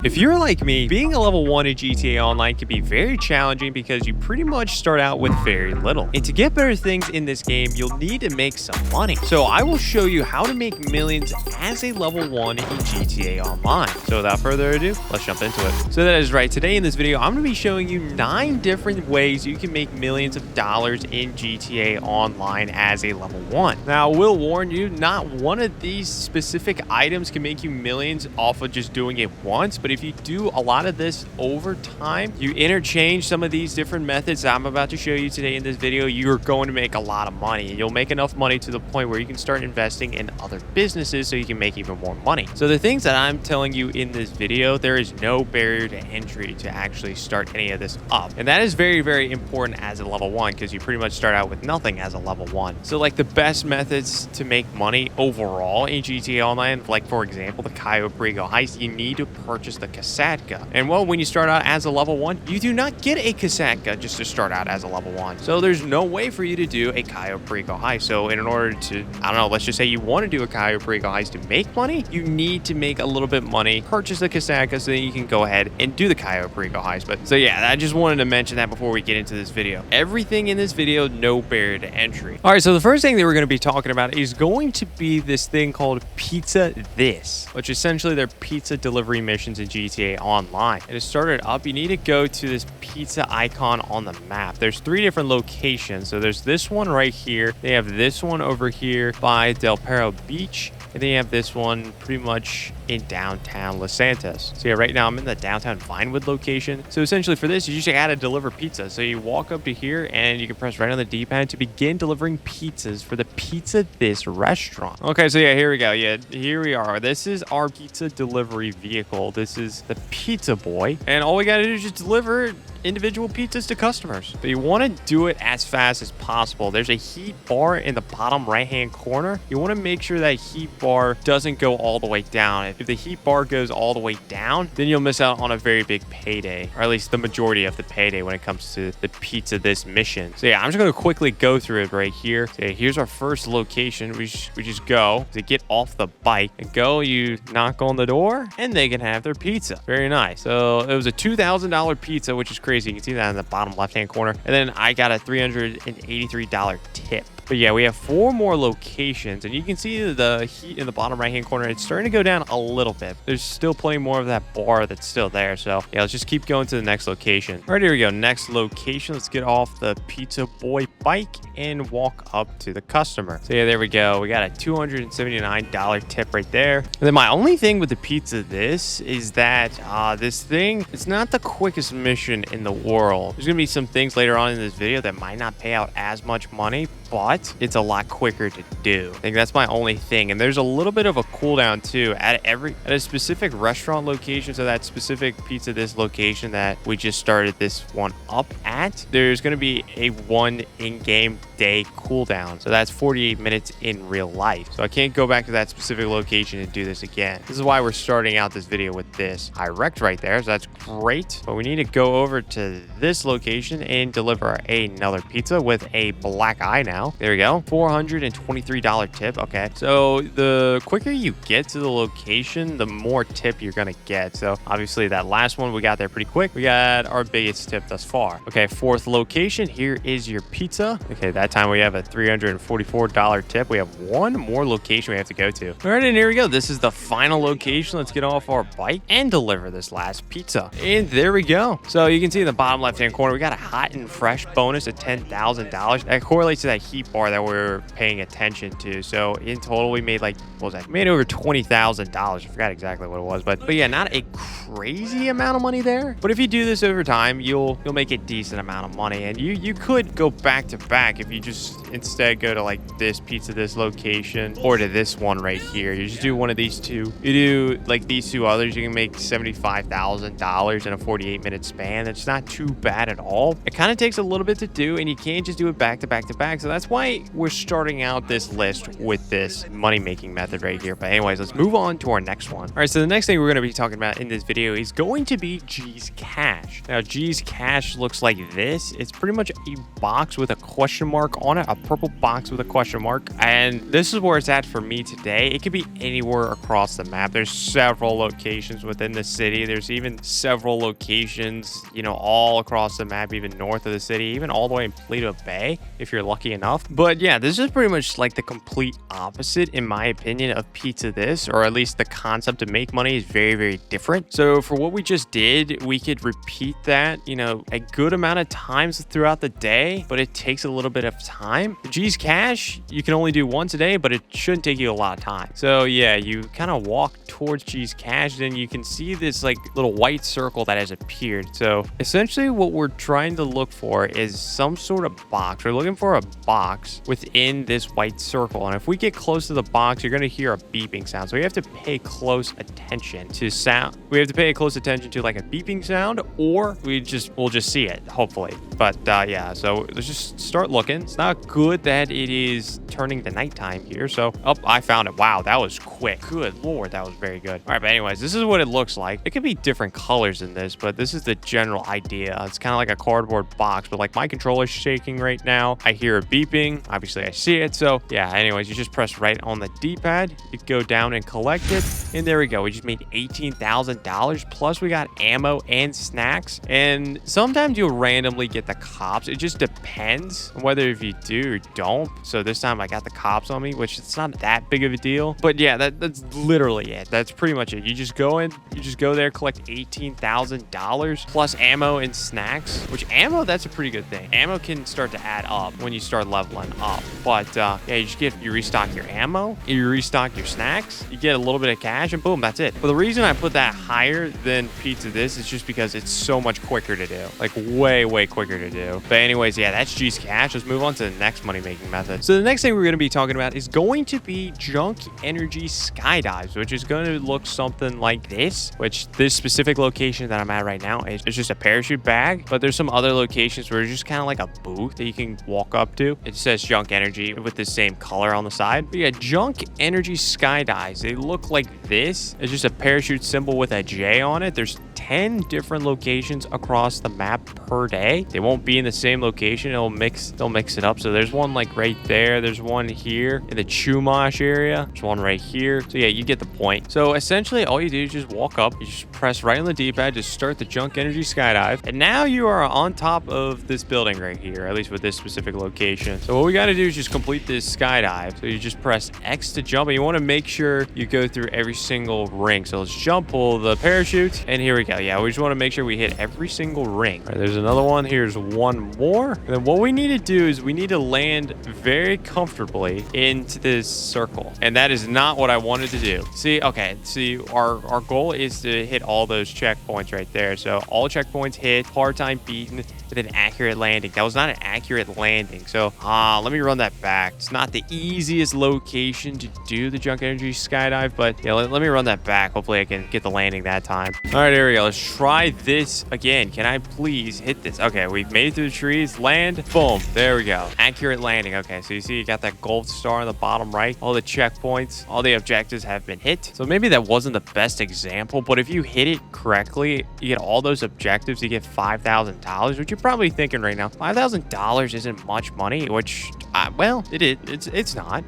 If you're like me, being a level 1 in GTA Online can be very challenging because you pretty much start out with very little. And to get better things in this game, you'll need to make some money. So I will show you how to make millions as a level 1 in GTA Online. So without further ado, let's jump into it. So that is right, today in this video, I'm going to be showing you 9 different ways you can make millions of dollars in GTA Online as a level 1. Now, I will warn you, not one of these specific items can make you millions off of just doing it once, but if you do a lot of this over time, you interchange some of these different methods that I'm about to show you today in this video, you're going to make a lot of money. And you'll make enough money to the point where you can start investing in other businesses so you can make even more money. So the things that I'm telling you in this video, there is no barrier to entry to actually start any of this up. And that is very, very important as a level 1 because you pretty much start out with nothing as a level 1. So like the best methods to make money overall in GTA Online, like for example, the Cayo Perico heist, you need to purchase the Kasatka. And well, when you start out as a level 1, you do not get a Kasatka just to start out as a level 1. So there's no way for you to do a Cayo Perico heist. So in order to, I don't know, let's just say you want to do a Cayo Perico heist to make money, you need to make a little bit money, purchase the Kasatka so that you can go ahead and do the Cayo Perico heist. But so yeah, I just wanted to mention that before we get into this video. Everything in this video, no barrier to entry. All right, so the first thing that we're going to be talking about is going to be this thing called Pizza This, which essentially they're pizza delivery missions in GTA Online. And to start it up, you need to go to this pizza icon on the map. There's 3 different locations. So there's this one right here. They have this one over here by Del Perro Beach. And then you have this one pretty much in downtown Los Santos. So yeah, right now I'm in the downtown Vinewood location. So essentially for this, you just gotta deliver pizza. So you walk up to here and you can press right on the D-pad to begin delivering pizzas for the Pizza This restaurant. Okay, so yeah, here we go. Yeah, here we are. This is our pizza delivery vehicle. This is the Pizza Boy. And all we gotta do is just deliver individual pizzas to customers. But you want to do it as fast as possible. There's a heat bar in the bottom right hand corner. You want to make sure that heat bar doesn't go all the way down. If the heat bar goes all the way down, then you'll miss out on a very big payday, or at least the majority of the payday when it comes to the Pizza This mission. So yeah, I'm just going to quickly go through it right here. So yeah, here's our first location. We just go to get off the bike and go, you knock on the door and they can have their pizza. Very nice. So it was a $2,000 pizza, which is crazy. You can see that in the bottom left hand corner. And then I got a $383 tip. But yeah, we have 4 more locations, and you can see the heat in the bottom right hand corner. It's starting to go down a little bit. There's still plenty more of that bar that's still there. So yeah, let's just keep going to the next location. All right, here we go. Next location. Let's get off the Pizza Boy bike and walk up to the customer. So yeah, there we go. We got a $279 tip right there. And then my only thing with the Pizza This is that this thing, it's not the quickest mission in the world. There's gonna be some things later on in this video that might not pay out as much money, but it's a lot quicker to do. I think that's my only thing. And there's a little bit of a cooldown too at a specific restaurant location. So that specific Pizza This location that we just started this one up at, there's going to be a 1 in-game day cooldown. So that's 48 minutes in real life. So I can't go back to that specific location and do this again. This is why we're starting out this video with this. I wrecked right there, so that's great. But we need to go over to this location and deliver another pizza with a black eye now. There we go. $423 tip. Okay. So the quicker you get to the location, the more tip you're going to get. So obviously that last one, we got there pretty quick. We got our biggest tip thus far. Okay. 4th location. Here is your pizza. Okay. That time we have a $344 tip. We have 1 more location we have to go to. All right. And here we go. This is the final location. Let's get off our bike and deliver this last pizza. And there we go. So you can see in the bottom left-hand corner, we got a hot and fresh bonus of $10,000. That correlates to that heat bar that we're paying attention to. So in total, we made like, what was that? We made over $20,000. I forgot exactly what it was, but yeah, not a crazy amount of money there. But if you do this over time, you'll make a decent amount of money, and you could go back to back if you just instead go to like this Pizza This location or to this one right here. You just do one of these 2. You do like these 2 others, you can make $75,000 in a 48-minute span. That's not too bad at all. It kind of takes a little bit to do, and you can't just do it back to back to back. So that's why we're starting out this list with this money-making method right here. But anyways, let's move on to our next one. All right, so the next thing we're going to be talking about in this video is going to be G's Cash. Cash. Now, G's Cash looks like this. It's pretty much a box with a question mark on it, a purple box with a question mark. And this is where it's at for me today. It could be anywhere across the map. There's several locations within the city. There's even several locations, you know, all across the map, even north of the city, even all the way in Paleto Bay, if you're lucky enough. But yeah, this is pretty much like the complete opposite, in my opinion, of Pizza This, or at least the concept to make money is very, very different. So for what we just did, we could repeat that, you know, a good amount of times throughout the day, but it takes a little bit of time. G's Cash, you can only do once a day, but it shouldn't take you a lot of time. So yeah, you kind of walk towards G's Cash, and you can see this like little white circle that has appeared. So essentially what we're trying to look for is some sort of box. We're looking for a box within this white circle. And if we get close to the box, you're going to hear a beeping sound. So we have to pay close attention to sound. We have to pay close attention to like a beeping sound, or we'll just see it, hopefully. But yeah, so let's just start looking. It's not good that it is turning to nighttime here. So, oh, I found it. Wow, that was quick. Good Lord, that was very good. All right, but anyways, this is what it looks like. It could be different colors in this, but this is the general idea. It's kind of like a cardboard box, but like my controller's shaking right now. I hear a beeping. Obviously, I see it. So yeah, anyways, you just press right on the D-pad. You go down and collect it. And there we go. We just made $18,000. Plus, we got ammo and snacks. And sometimes you'll randomly get the cops. It just depends on whether if you do or don't. So this time I got the cops on me, which it's not that big of a deal. But yeah, that's literally it. That's pretty much it. You just go in, you just go there, collect $18,000 plus ammo and snacks, which ammo, that's a pretty good thing. Ammo can start to add up when you start leveling up. But yeah, you restock your ammo, you restock your snacks, you get a little bit of cash, and boom, that's it. But the reason I put that higher than Pizza This is just because it's so much quicker to do. Like way, way quicker to do. But anyways, yeah, that's G's Cash. Let's move on to the next money-making method. So the next thing we're going to be talking about is going to be junk energy skydives, which is going to look something like this, which this specific location that I'm at right now is just a parachute bag. But there's some other locations where it's just kind of like a booth that you can walk up to. It says junk energy with the same color on the side. But yeah, junk energy skydives, they look like this. It's just a parachute symbol with a J on it. There's 10 different locations across the map per day. They won't be in the same location. They'll mix it up. So there's one like right there. There's one here in the Chumash area. There's one right here. So yeah, you get the point. So essentially all you do is just walk up. You just press right on the D-pad, just start the junk energy skydive. And now you are on top of this building right here, at least with this specific location. So what we got to do is just complete this skydive. So you just press X to jump, and you want to make sure you go through every single ring. So let's jump, pull the parachute, and here we go. Yeah, we just want to make sure we hit every single ring. All right, there's another one. Here's one more. And then what we need to do is we need to land very comfortably into this circle. And that is not what I wanted to do. See, okay, see, our goal is to hit all those checkpoints right there. So all checkpoints hit, hard time beaten with an accurate landing. That was not an accurate landing. So let me run that back. It's not the easiest location to do the junk energy skydive, but yeah, let me run that back. Hopefully I can get the landing that time. All right, here we go. Let's try this again. Can I please hit this? Okay, we've made it through the trees. Land. Boom. There we go. Accurate landing. Okay, so you see you got that gold star on the bottom right. All the checkpoints, all the objectives have been hit. So maybe that wasn't the best example, but if you hit it correctly, you get all those objectives. You get $5,000, which you're probably thinking right now, $5,000 isn't much money, which, well, it is. It's not.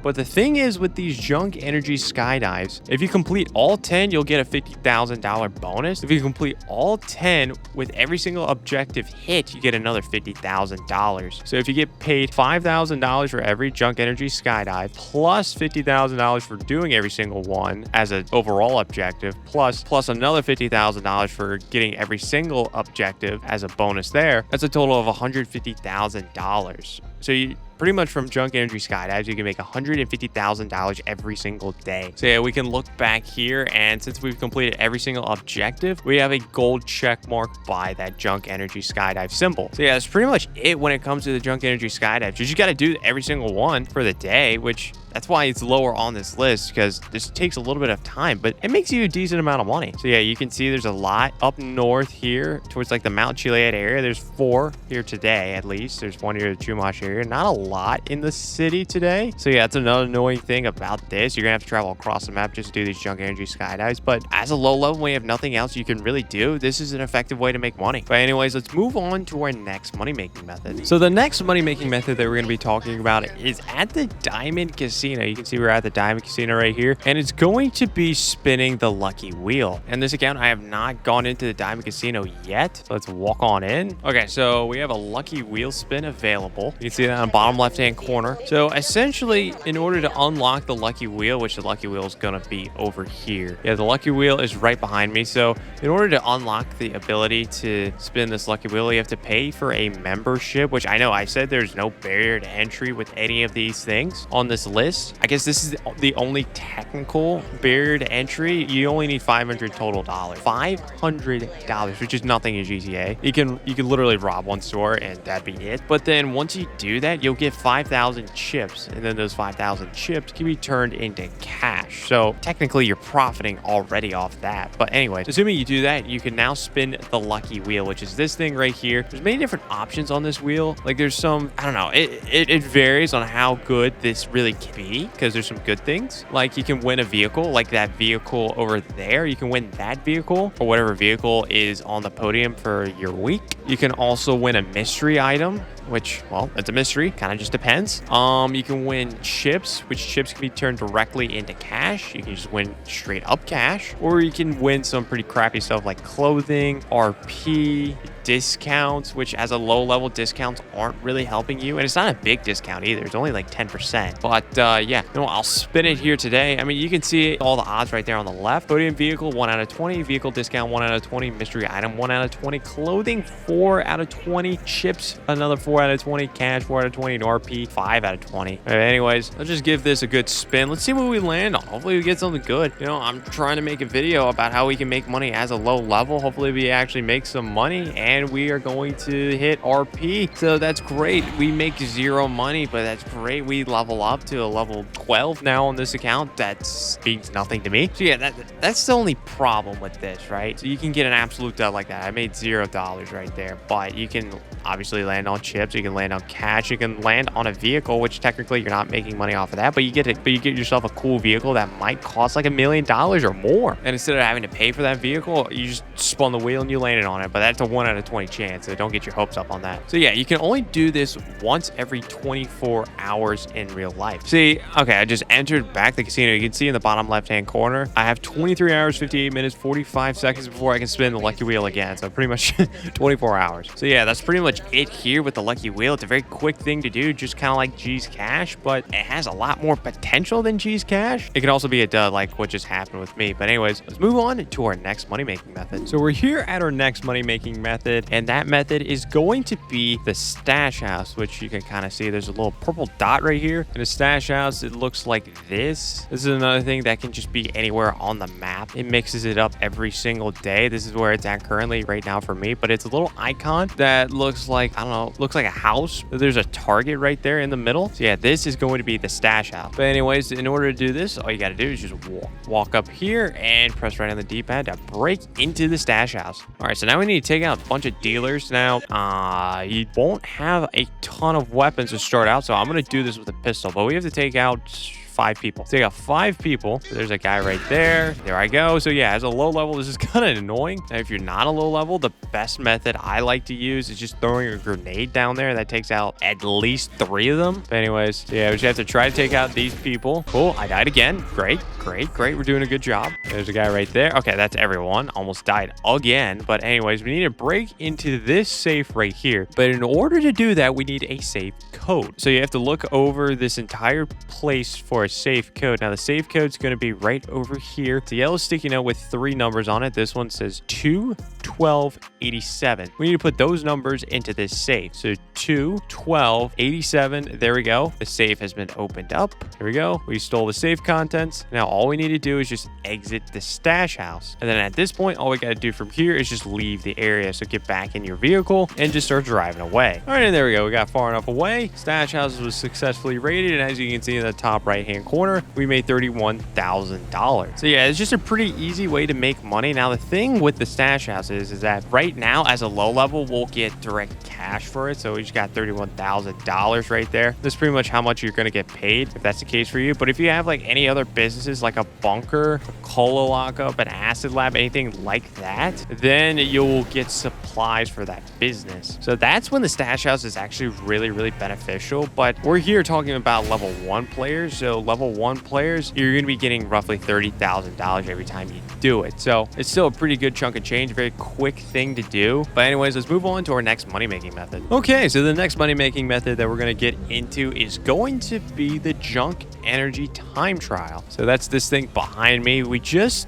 But the thing is with these junk energy skydives, if you complete all 10, you'll get a $50,000 bonus. If you complete all 10 with every single objective hit, you get another $50,000. So if you get paid $5,000 for every junk energy skydive, plus $50,000 for doing every single one as an overall objective, plus another $50,000 for getting every single objective as a bonus there, that's a total of $150,000. So you pretty much from junk energy skydives, you can make $150,000 every single day. So yeah, we can look back here, and since we've completed every single objective, we have a gold check mark by that junk energy skydive symbol. So yeah, that's pretty much it when it comes to the junk energy skydives. You just got to do every single one for the day, which That's why it's lower on this list, because this takes a little bit of time, but it makes you a decent amount of money. So yeah, you can see there's a lot up north here towards like the Mount Chiliad area. There's 4 here today, at least. There's 1 here in the Chumash area. Not a lot in the city today. So yeah, that's another annoying thing about this. You're gonna have to travel across the map just to do these junk energy skydives. But as a low level, when you have nothing else you can really do, this is an effective way to make money. But anyways, let's move on to our next money making method. So the next money making method that we're gonna be talking about is at the Diamond Casino. You can see we're at the Diamond Casino right here, and it's going to be spinning the lucky wheel. And this account, I have not gone into the Diamond Casino yet. So let's walk on in. Okay, so we have a lucky wheel spin available. You can see that on the bottom left hand corner. So essentially, in order to unlock the lucky wheel, which the lucky wheel is going to be over here. Yeah, the lucky wheel is right behind me. So in order to unlock the ability to spin this lucky wheel, you have to pay for a membership, which I know I said there's no barrier to entry with any of these things on this list. I guess this is the only technical barrier to entry. You only need $500 total dollars. $500, which is nothing in GTA. You can literally rob one store and that'd be it. But then once you do that, you'll get 5,000 chips, and then those 5,000 chips can be turned into cash. So technically you're profiting already off that. But anyways, assuming you do that, you can now spin the lucky wheel, which is this thing right here. There's many different options on this wheel. Like there's some, I don't know, it varies on how good this really can be, because there's some good things. Like you can win a vehicle, like that vehicle over there. You can win that vehicle, or whatever vehicle is on the podium for your week. You can also win a mystery item, which, well, it's a mystery, kind of just depends. You can win chips, which chips can be turned directly into cash. You can just win straight up cash, or you can win some pretty crappy stuff like clothing, RP, discounts, which as a low level discounts aren't really helping you, and it's not a big discount either. It's only like 10%. But yeah, I'll spin it here today. I mean, you can see all the odds right there on the left. Podium vehicle 1 out of 20, vehicle discount 1 out of 20, mystery item 1 out of 20, clothing 4 out of 20, chips another 4 out of 20, cash 4 out of 20, and RP 5 out of 20. All right, anyways, let's just give this a good spin. Let's see what we land on. Hopefully we get something good. I'm trying to make a video about how we can make money as a low level. Hopefully we actually make some money, and we are going to hit RP. So that's great. We make 0 money, but that's great. We level up to a level 12 now on this account. That means nothing to me. So yeah, that's the only problem with this, right? So you can get an absolute dud like that. I made $0 right there, but you can obviously land on chips. You can land on cash. You can land on a vehicle, which technically you're not making money off of that, but you get yourself a cool vehicle that might cost like $1 million or more. And instead of having to pay for that vehicle, you just spun the wheel and you landed on it. But that's a 1 out of 20 chance, so don't get your hopes up on that. So yeah, you can only do this once every 24 hours in real life. See, okay, I just entered back the casino. You can see in the bottom left hand corner, I have 23 hours, 58 minutes, 45 seconds before I can spin the lucky wheel again. So pretty much 24 hours. So yeah, that's pretty much it here with the lucky wheel. It's a very quick thing to do, just kind of like G's Cash, but it has a lot more potential than G's Cash. It can also be a dud like what just happened with me. But anyways, let's move on to our next money making method. So we're here at our next money making method, and that method is going to be the stash house, which you can kind of see there's a little purple dot right here. In a stash house, it looks like this. This is another thing that can just be anywhere on the map. It mixes it up every single day. This is where it's at currently right now for me, but it's a little icon that looks like, I don't know, looks like a house. There's a target right there in the middle. So yeah, this is going to be the stash house. But anyways, in order to do this, all you got to do is just walk up here and press right on the D-pad to break into the stash house. All right, so now we need to take out a bunch of dealers. Now, you won't have a ton of weapons to start out, so I'm going to do this with a pistol, but we have to take out 5 people. So you got 5 people. So there's a guy right there. There I go. So yeah, as a low level, this is kind of annoying. Now, if you're not a low level, the best method I like to use is just throwing a grenade down there. That takes out at least 3 of them. But anyways, yeah, we just have to try to take out these people. Cool. I died again. Great. We're doing a good job. There's a guy right there. Okay, that's everyone. Almost died again. But anyways, we need to break into this safe right here. But in order to do that, we need a safe code. So you have to look over this entire place for a safe code. Now the safe code is going to be right over here. It's a yellow sticky note with 3 numbers on it. This one says 2 1287. We need to put those numbers into this safe. So 21287. There we go. The safe has been opened up. Here we go. We stole the safe contents. Now all we need to do is just exit the stash house. And then at this point, all we got to do from here is just leave the area. So get back in your vehicle and just start driving away. All right, and there we go. We got far enough away. Stash house was successfully raided. And as you can see in the top right-hand corner, we made $31,000. So yeah, it's just a pretty easy way to make money. Now, the thing with the stash house is that right now, as a low level, we'll get direct cash for it. So we just got $31,000 right there. That's pretty much how much you're going to get paid if that's the case for you. But if you have like any other businesses like a bunker, a cola lockup, an acid lab, anything like that, then you'll get supplies for that business. So that's when the stash house is actually really beneficial. But we're here talking about level 1 players. So level 1 players, you're going to be getting roughly $30,000 every time you do it. So it's still a pretty good chunk of change, very quick thing to do. But anyways, let's move on to our next money making method. Okay, so the next money making method that we're going to get into is going to be the junk energy time trial. So that's this thing behind me.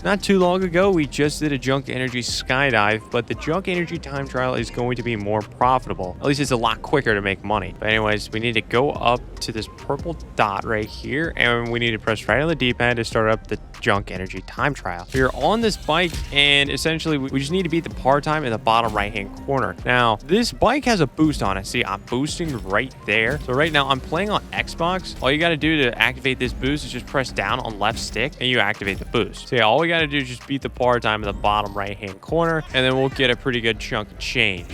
Not too long ago, we just did a junk energy skydive, but the junk energy time trial is going to be more profitable. At least it's a lot quicker to make money. But anyways, we need to go up to this purple dot right here, and we need to press right on the D-pad to start up the junk energy time trial. We're on this bike, and essentially we just need to beat the par time in the bottom right hand corner. Now this bike has a boost on it. See, I'm boosting right there. So right now I'm playing on Xbox. All you got to do to activate this boost is just press down on left stick and you activate the boost. So yeah, all we got to do is just beat the par time in the bottom right hand corner, and then we'll get a pretty good chunk of change.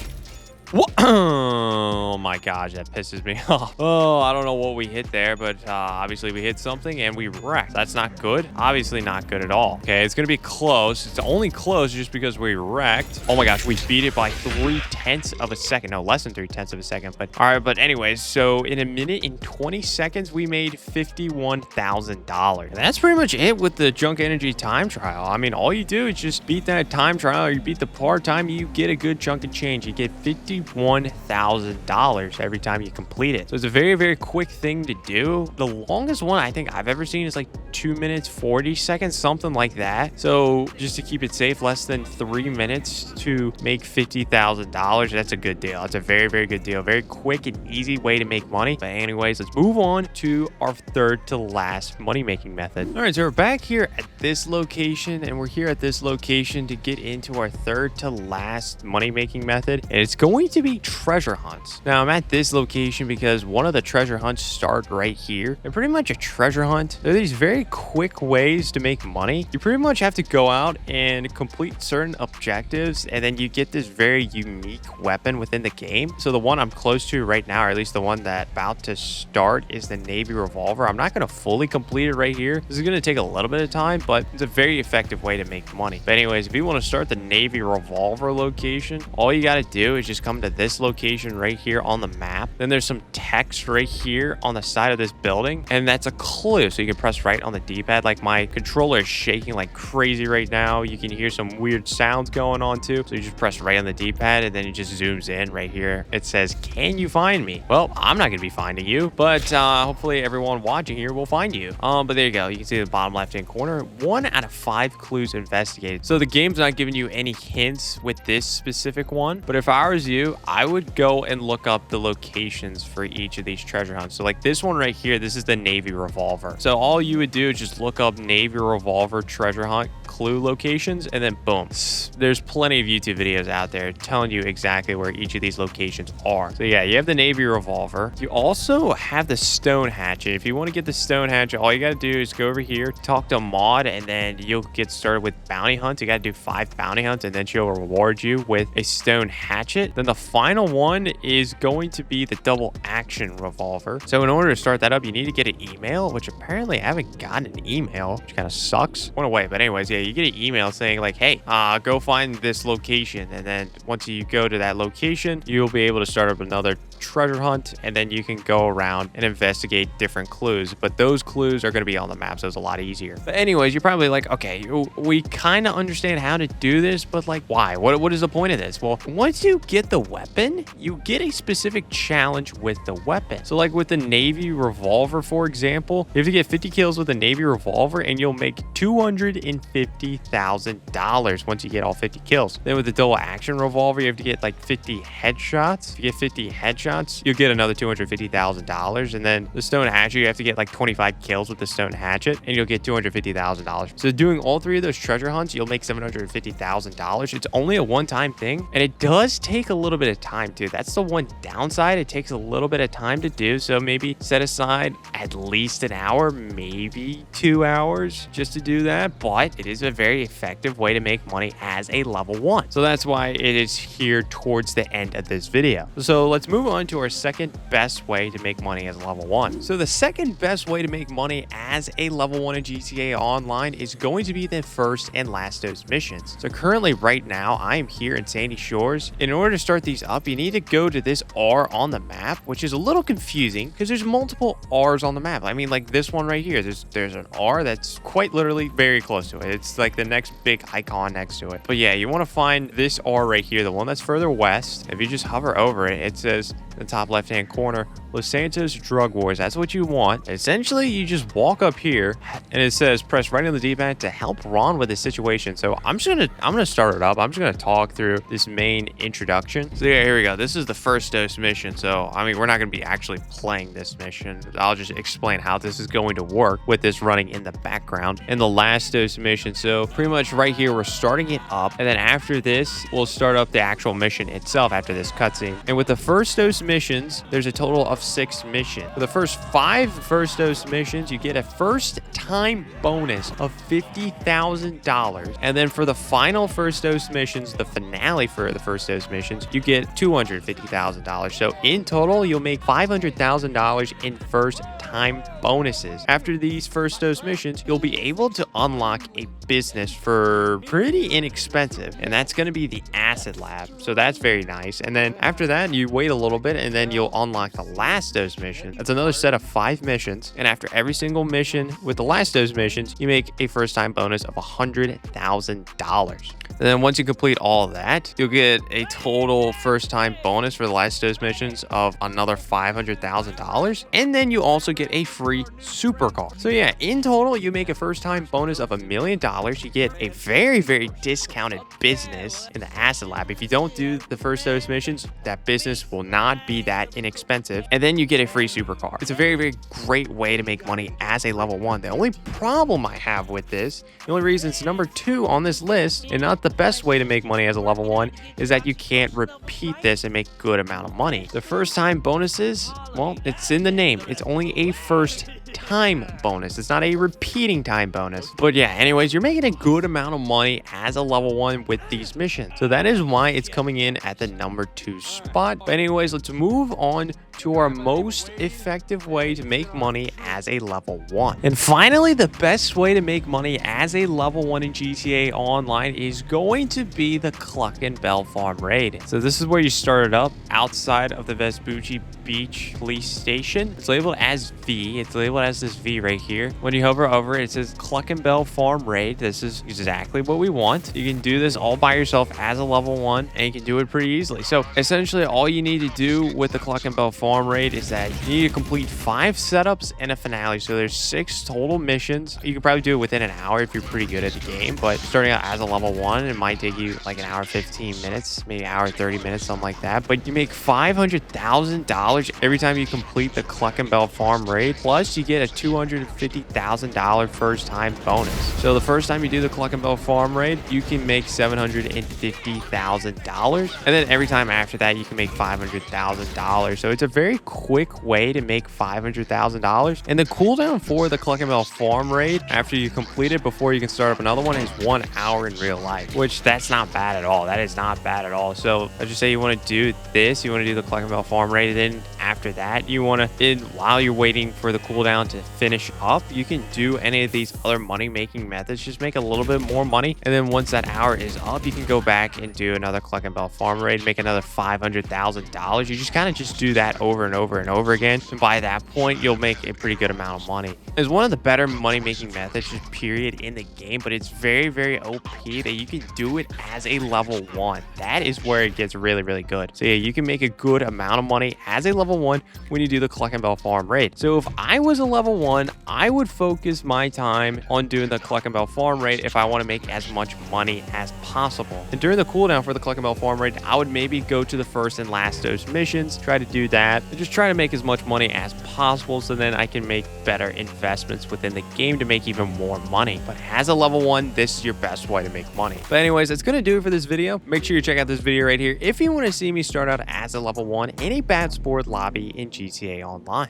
Oh my gosh, that pisses me off. Oh, I don't know what we hit there, but obviously we hit something and we wrecked. That's not good. Obviously not good at all. Okay, it's gonna be close. It's only close just because we wrecked. Oh my gosh, we beat it by 3/10 of a second. No, less than 3/10 of a second. But all right, but anyways, so in a minute and 20 seconds, we made $51,000. That's pretty much it with the junk energy time trial. I mean, all you do is just beat that time trial, or you beat the par time, you get a good chunk of change. You get $51,000 every time you complete it. So it's a very quick thing to do. The longest one I think I've ever seen is like 2 minutes 40 seconds, something like that. So just to keep it safe, less than 3 minutes to make $50,000. That's a good deal. That's a very good deal. Very quick and easy way to make money. But anyways, let's move on to our third to last money making method. All right, so we're back here at this location, and we're here at this location to get into our third to last money making method, and it's going to be treasure hunts. Now I'm at this location because one of the treasure hunts start right here, and pretty much a treasure hunt, there are these very quick ways to make money. You pretty much have to go out and complete certain objectives, and then you get this very unique weapon within the game. So the one I'm close to right now, or at least the one that's about to start, is the Navy revolver. I'm not going to fully complete it right here. This is going to take a little bit of time, but it's a very effective way to make money. But anyways, if you want to start the Navy revolver location, all you got to do is just come to this location right here on the map. Then there's some text right here on the side of this building, and that's a clue. So you can press right on the D-pad. Like, my controller is shaking like crazy right now. You can hear some weird sounds going on too. So you just press right on the D-pad, and then it just zooms in right here. It says, "Can you find me?" Well, I'm not gonna be finding you, but hopefully everyone watching here will find you. But there you go. You can see the bottom left hand corner, 1 out of 5 clues investigated. So the game's not giving you any hints with this specific one, but if I was you, I would go and look up the locations for each of these treasure hunts. So like this one right here, this is the Navy revolver. So all you would do is just look up Navy revolver treasure hunt clue locations, and then boom. There's plenty of YouTube videos out there telling you exactly where each of these locations are. So yeah, you have the Navy revolver. You also have the stone hatchet. If you want to get the stone hatchet, all you got to do is go over here, talk to Maud, and then you'll get started with bounty hunts. You got to do 5 bounty hunts, and then she'll reward you with a stone hatchet. Then the final one is going to be the double action revolver. So in order to start that up, you need to get an email, which apparently I haven't gotten an email, which kind of sucks. Went away, but anyways, yeah, you get an email saying like, hey, go find this location, and then once you go to that location, you'll be able to start up another treasure hunt, and then you can go around and investigate different clues. But those clues are going to be on the map, so it's a lot easier. But anyways, you're probably like, okay, we kind of understand how to do this, but like, why? What is the point of this? Well, once you get the weapon, you get a specific challenge with the weapon. So like with the Navy revolver, for example, you have to get 50 kills with a Navy revolver, and you'll make $250,000 once you get all 50 kills. Then with the double action revolver, you have to get like 50 headshots. If you get 50 headshots, you'll get another $250,000. And then the stone hatchet, you have to get like 25 kills with the stone hatchet, and you'll get $250,000. So doing all three of those treasure hunts, you'll make $750,000. It's only a one-time thing, and it does take a little bit of time too. That's the one downside. It takes a little bit of time to do. So maybe set aside at least an hour, maybe 2 hours just to do that. But it is a very effective way to make money as a level 1. So that's why it is here towards the end of this video. So let's move on to our second best way to make money as a level 1. So the second best way to make money as a level 1 in GTA Online is going to be the first and last dose missions. So currently right now I am here in Sandy Shores. In order to start these up, you need to go to this R on the map, which is a little confusing because there's multiple R's on the map. I mean, like this one right here, there's an R that's quite literally very close to it. It's like the next big icon next to it. But yeah, you want to find this R right here, the one that's further west. If you just hover over it, it says in the top left hand corner, Los Santos Drug Wars. That's what you want. Essentially, you just walk up here and it says press right on the D-pad to help Ron with his situation. So I'm gonna start it up. I'm just gonna talk through this main introduction. So yeah, here we go. This is the first dose mission. So I mean, we're not gonna be actually playing this mission. I'll just explain how this is going to work with this running in the background. And the last dose mission. So pretty much right here, we're starting it up, and then after this, we'll start up the actual mission itself after this cutscene. And with the first dose missions, there's a total of 6 missions. For the first 5 first dose missions, you get a first time bonus of $50,000. And then for the final first dose missions, the finale for the first dose missions, you get $250,000. So in total, you'll make $500,000 in first time bonuses. After these first dose missions, you'll be able to unlock a business for pretty inexpensive, and that's going to be the acid lab. So that's very nice. And then after that, you wait a little bit, and then you'll unlock the last dose mission. That's another set of 5 missions, and after every single mission with the last dose missions, you make a first time bonus of $100,000. And then once you complete all of that, you'll get a total first time bonus for the last dose missions of another $500,000. And then you also get a free supercar. So yeah, in total, you make a first time bonus of $1 million. You get a very, very discounted business in the acid lab. If you don't do the first dose missions, that business will not be that inexpensive. And then you get a free supercar. It's a very, very great way to make money as a level 1. The only problem I have with this, the only reason it's number 2 on this list and not the best way to make money as a level 1, is that you can't repeat this and make good amount of money. The first time bonuses, well, it's in the name. It's only a first time bonus. It's not a repeating time bonus. But yeah, anyways, you're making a good amount of money as a level 1 with these missions. So that is why it's coming in at the number 2 spot. But anyways, let's move on to our most effective way to make money as a level 1. And finally, the best way to make money as a level 1 in GTA Online is going to be the Clucking Bell Farm raid. So this is where you start it up outside of the Vespucci Beach Police Station. It's labeled as V. It's labeled as this V right here. When you hover over it, it says Clucking Bell Farm raid. This is exactly what we want. You can do this all by yourself as a level 1, and you can do it pretty easily. So essentially, all you need to do with the Clucking Bell Farm raid is that you need to complete 5 setups and a finale. So there's 6 total missions. You can probably do it within an hour if you're pretty good at the game, but starting out as a level 1, it might take you like an hour 15 minutes, maybe an hour 30 minutes, something like that. But you make $500,000 every time you complete the Clucking Bell Farm raid. Plus, you get a $250,000 first time bonus. So the first time you do the Clucking Bell Farm raid, you can make $750,000. And then every time after that, you can make $500,000. So it's a very quick way to make $500,000. And the cooldown for the Clucking farm raid after you complete it before you can start up another one is 1 hour in real life, which that's not bad at all. That is not bad at all. So let's just say you want to do this, you want to do the Clucking farm raid, and then after that you want to, while you're waiting for the cooldown to finish up, you can do any of these other money making methods, just make a little bit more money, and then once that hour is up, you can go back and do another Clucking farm raid, make another $500,000. You just kind of just do that over and over and over again, and by that point you'll make a pretty good amount of money. It's one of the better money making methods just period in the game, but it's very OP that you can do it as a level 1. That is where it gets really good. So yeah, you can make a good amount of money as a level 1 when you do the Clucking farm raid. So if I was a level 1, I would focus my time on doing the Clucking farm raid if I want to make as much money as possible. And during the cooldown for the Clucking farm raid, I would maybe go to the first and last dose missions, try to do that, and just try to make as much money as possible so then I can make better investments within the game to make even more money. But as a level 1, this is your best way to make money. But anyways, that's gonna do it for this video. Make sure you check out this video right here if you want to see me start out as a level 1 in a bad sport lobby in GTA Online.